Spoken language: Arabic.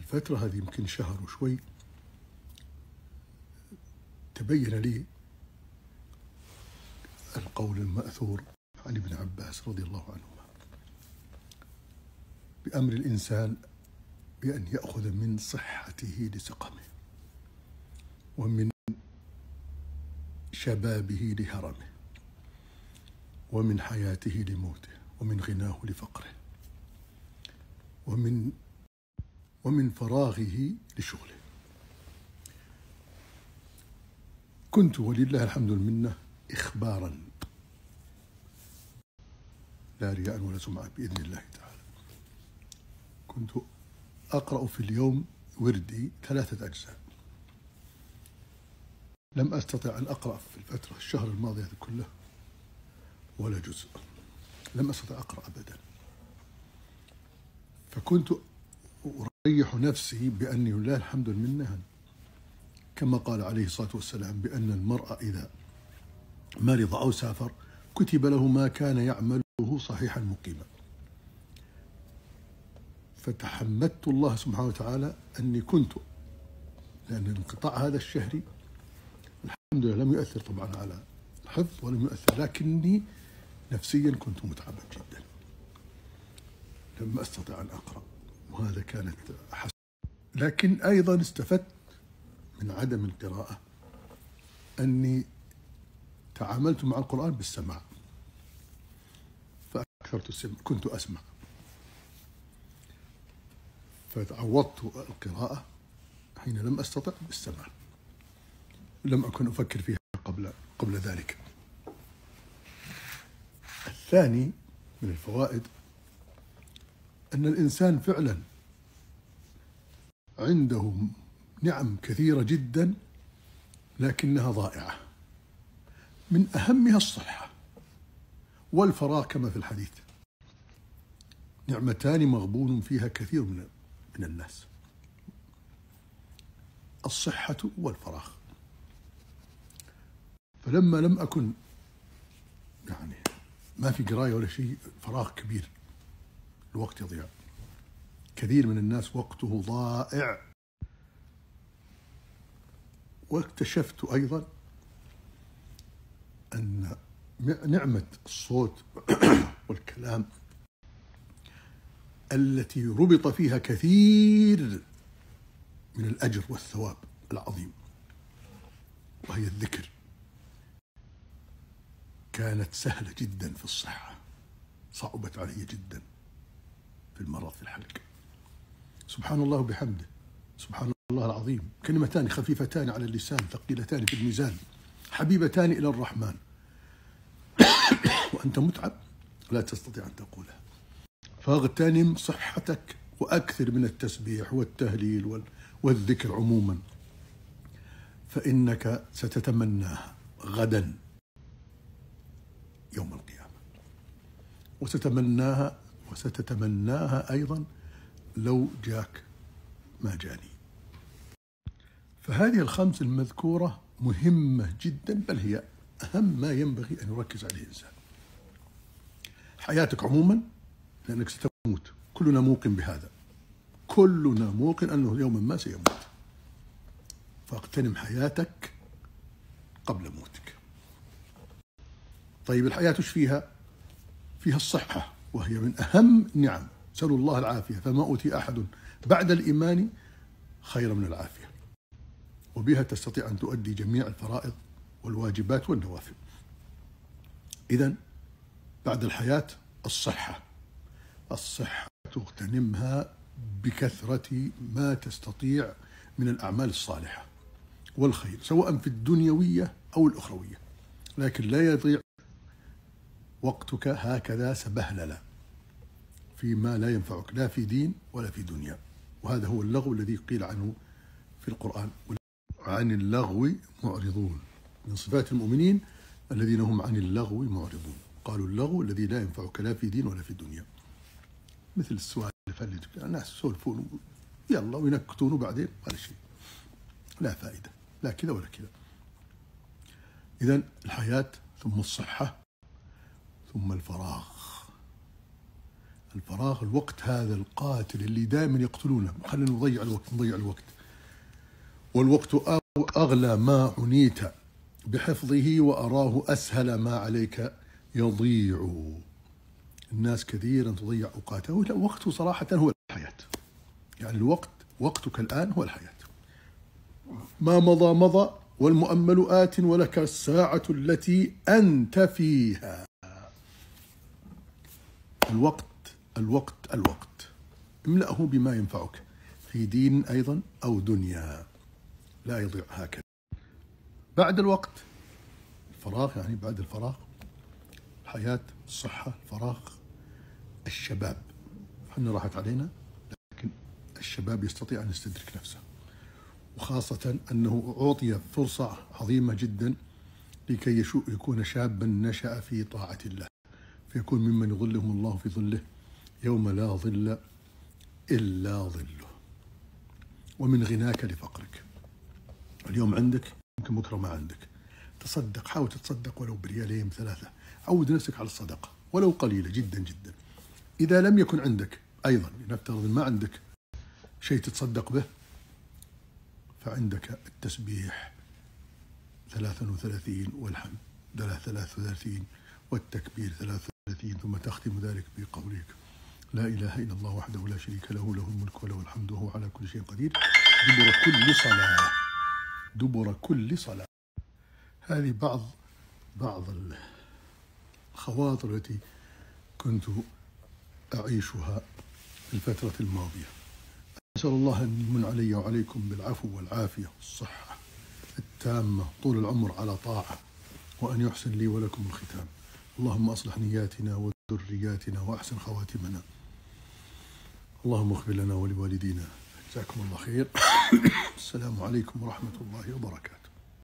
الفترة هذه يمكن شهر وشوي تبين لي القول المأثور عن ابن عباس رضي الله عنهما بأمر الإنسان بأن يأخذ من صحته لسقمه، ومن شبابه لهرمه، ومن حياته لموته، ومن غناه لفقره، ومن فراغه لشغله. كنت ولله الحمد والمنة إخبارا لا رياء ولا سمعة بإذن الله تعالى، كنت أقرأ في اليوم وردي 3 أجزاء. لم أستطع أن أقرأ في الفترة الشهر الماضي هذا كله ولا جزء، لم أستطع أقرأ أبدا. فكنت أريح نفسي بأني لله الحمد والمنة كما قال عليه الصلاة والسلام بأن المرء إذا مرض أو سافر كتب له ما كان يعمله صحيحا مقيما. فتحمدت الله سبحانه وتعالى أني كنت، لأن الانقطاع هذا الشهري الحمد لله لم يؤثر طبعا على الحفظ ولم يؤثر، لكني نفسيا كنت متعبا جدا، لم أستطع أن أقرأ، وهذا كانت حسنة. لكن أيضا استفدت من عدم القراءة أني تعاملت مع القرآن بالسماع، فأكثرت السمع، كنت أسمع، فتعوضت القراءة حين لم أستطع بالسماع، لم أكن أفكر فيها قبل ذلك. الثاني من الفوائد أن الإنسان فعلا عنده نعم كثيرة جدا لكنها ضائعة، من أهمها الصحة والفراغ كما في الحديث، نعمتان مغبون فيها كثير من الناس، الصحة والفراغ. فلما لم أكن يعني ما في قراية ولا شيء، فراغ كبير، الوقت يضيع، كثير من الناس وقته ضائع. واكتشفت أيضا أن نعمة الصوت والكلام التي ربط فيها كثير من الأجر والثواب العظيم وهي الذكر، كانت سهلة جدا في الصحة، صعبت علي جدا في المرض في الحلق. سبحان الله وبحمده، سبحان الله العظيم، كلمتان خفيفتان على اللسان ثقيلتان في الميزان حبيبتان إلى الرحمن، وأنت متعب لا تستطيع أن تقولها. فاغتنم صحتك وأكثر من التسبيح والتهليل والذكر عموما، فإنك ستتمناها غدا يوم القيامة، وستتمناها أيضا لو جاك ما جاني. فهذه الخمس المذكورة مهمة جدا، بل هي أهم ما ينبغي أن يركز عليه الإنسان. حياتك عموما، لأنك ستموت، كلنا موقن بهذا، كلنا موقن أنه يوما ما سيموت، فاغتنم حياتك قبل موتك. طيب الحياة ايش فيها؟ فيها الصحة، وهي من أهم النعم، سألوا الله العافية، فما أوتي أحد بعد الإيمان خير من العافية، وبها تستطيع أن تؤدي جميع الفرائض والواجبات والنوافل. إذن بعد الحياة الصحة تغتنمها بكثرة ما تستطيع من الأعمال الصالحة والخير، سواء في الدنيوية أو الأخروية، لكن لا يضيع وقتك هكذا سبهللا فيما لا ينفعك لا في دين ولا في دنيا. وهذا هو اللغو الذي قيل عنه في القرآن: عن اللغو معرضون. من صفات المؤمنين الذين هم عن اللغو معرضون. قالوا اللغو الذي لا ينفعك لا في دين ولا في دنيا، مثل السوالف اللي الناس يسولفون يلا وينكتون وبعدين ولا شيء، لا فائدة، لا كذا ولا كذا. إذن الحياة ثم الصحة ثم الفراغ. الفراغ، الوقت هذا القاتل اللي دائما يقتلونه، خلينا نضيع الوقت. والوقت أغلى ما عنيت بحفظه، وأراه أسهل ما عليك يضيع. الناس كثيرا تضيع أوقاتها، وقته صراحة هو الحياة. يعني الوقت، وقتك الآن هو الحياة. ما مضى مضى، والمؤمل آت، ولك الساعة التي أنت فيها. الوقت الوقت الوقت، املأه بما ينفعك في دين أيضا أو دنيا، لا يضيع هكذا. بعد الوقت الفراغ، يعني بعد الفراغ الحياة، الصحة، الفراغ، الشباب. احنا راحت علينا، لكن الشباب يستطيع أن يستدرك نفسه، وخاصة أنه أعطي فرصة عظيمة جدا لكي يكون شابا نشأ في طاعة الله، فيكون ممن يظلهم الله في ظله يوم لا ظل إلا ظله. ومن غناك لفقرك. اليوم عندك، يمكن بكرة ما عندك. تصدق، حاول تتصدق ولو بريالين 3. عود نفسك على الصدقة ولو قليلة جدا جدا. إذا لم يكن عندك أيضا، نفترض ما عندك شيء تتصدق به، فعندك التسبيح 33 والحمد 33 والتكبير 33، ثم تختم ذلك بقولك لا إله إلا الله وحده لا شريك له، له الملك وله الحمد وهو على كل شيء قدير، دبر كل صلاة. دبر كل صلاة. هذه بعض الخواطر التي كنت أعيشها في الفترة الماضية. أسأل الله أن يمن علي وعليكم بالعفو والعافية والصحة التامة، طول العمر على طاعة، وأن يحسن لي ولكم الختام. اللهم أصلح نياتنا وذرياتنا وأحسن خواتمنا. اللهم اغفر لنا ولوالدينا. جزاكم الله خير. السلام عليكم ورحمة الله وبركاته.